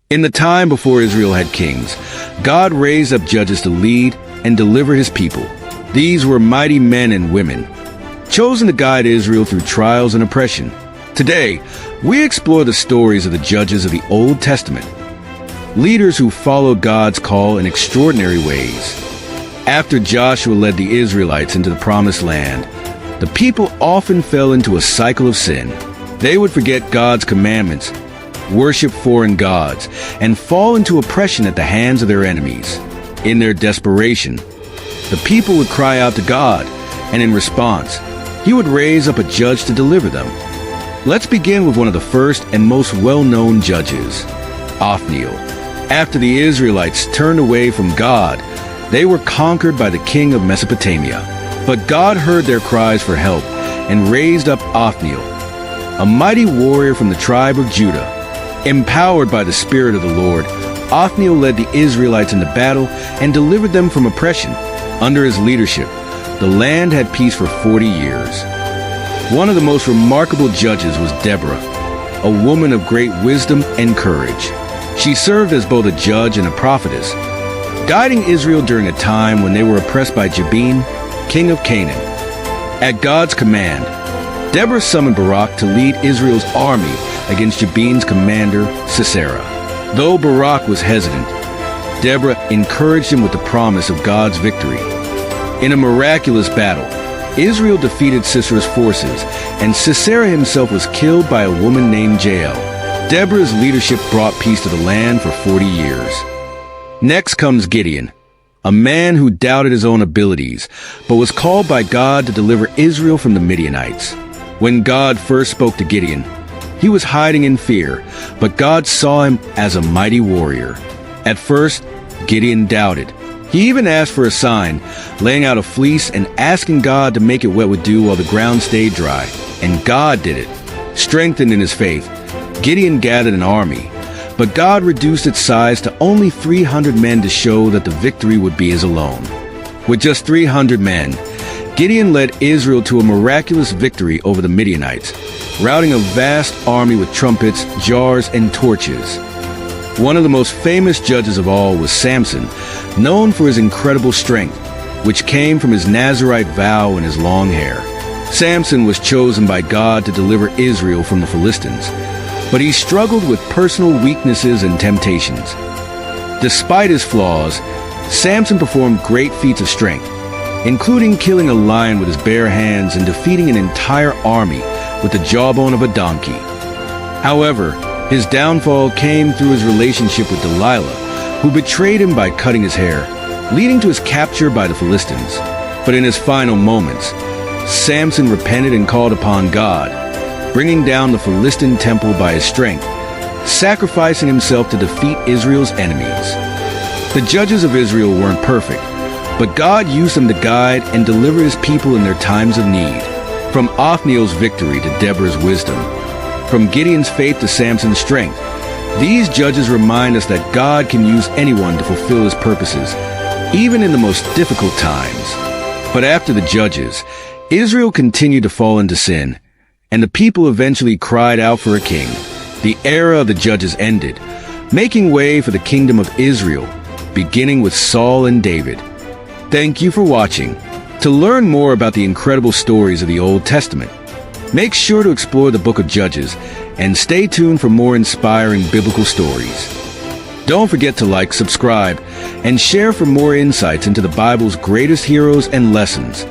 In the time before Israel had kings, God raised up judges to lead and deliver his people. These were mighty men and women, chosen to guide Israel through trials and oppression. Today, we explore the stories of the judges of the Old Testament, leaders who followed God's call in extraordinary ways. After Joshua led the Israelites into the Promised Land, the people often fell into a cycle of sin. They would forget God's commandments, worship foreign gods, and fall into oppression at the hands of their enemies. In their desperation, the people would cry out to God, and in response, he would raise up a judge to deliver them. Let's begin with one of the first and most well-known judges, Othniel. After the Israelites turned away from God, they were conquered by the king of Mesopotamia. But God heard their cries for help and raised up Othniel, a mighty warrior from the tribe of Judah. Empowered by the Spirit of the Lord, Othniel led the Israelites into battle and delivered them from oppression. Under his leadership, the land had peace for 40 years. One of the most remarkable judges was Deborah, a woman of great wisdom and courage. She served as both a judge and a prophetess, guiding Israel during a time when they were oppressed by Gideon, king of Canaan. At God's command, Deborah summoned Barak to lead Israel's army against Gideon's commander, Sisera. Though Barak was hesitant, Deborah encouraged him with the promise of God's victory. In a miraculous battle, Israel defeated Sisera's forces, and Sisera himself was killed by a woman named Jael. Deborah's leadership brought peace to the land for 40 years. Next comes Gideon, a man who doubted his own abilities, but was called by God to deliver Israel from the Midianites. When God first spoke to Gideon, he was hiding in fear, but God saw him as a mighty warrior. At first, Gideon doubted. He even asked for a sign, laying out a fleece and asking God to make it wet with dew while the ground stayed dry. And God did it. Strengthened in his faith, Gideon gathered an army, but God reduced its size to only 300 men to show that the victory would be his alone. With just 300 men, Gideon led Israel to a miraculous victory over the Midianites, routing a vast army with trumpets, jars, and torches. One of the most famous judges of all was Samson, known for his incredible strength, which came from his Nazirite vow and his long hair. Samson was chosen by God to deliver Israel from the Philistines, but he struggled with personal weaknesses and temptations. Despite his flaws, Samson performed great feats of strength, including killing a lion with his bare hands and defeating an entire army with the jawbone of a donkey. However, his downfall came through his relationship with Delilah, who betrayed him by cutting his hair, leading to his capture by the Philistines. But in his final moments, Samson repented and called upon God, bringing down the Philistine temple by his strength, sacrificing himself to defeat Israel's enemies. The judges of Israel weren't perfect, but God used them to guide and deliver his people in their times of need. From Othniel's victory to Deborah's wisdom, from Gideon's faith to Samson's strength, these judges remind us that God can use anyone to fulfill his purposes, even in the most difficult times. But after the judges, Israel continued to fall into sin, and the people eventually cried out for a king. The era of the judges ended, making way for the kingdom of Israel, beginning with Saul and David. Thank you for watching. To learn more about the incredible stories of the Old Testament, make sure to explore the book of Judges and stay tuned for more inspiring biblical stories. Don't forget to like, subscribe, and share for more insights into the Bible's greatest heroes and lessons.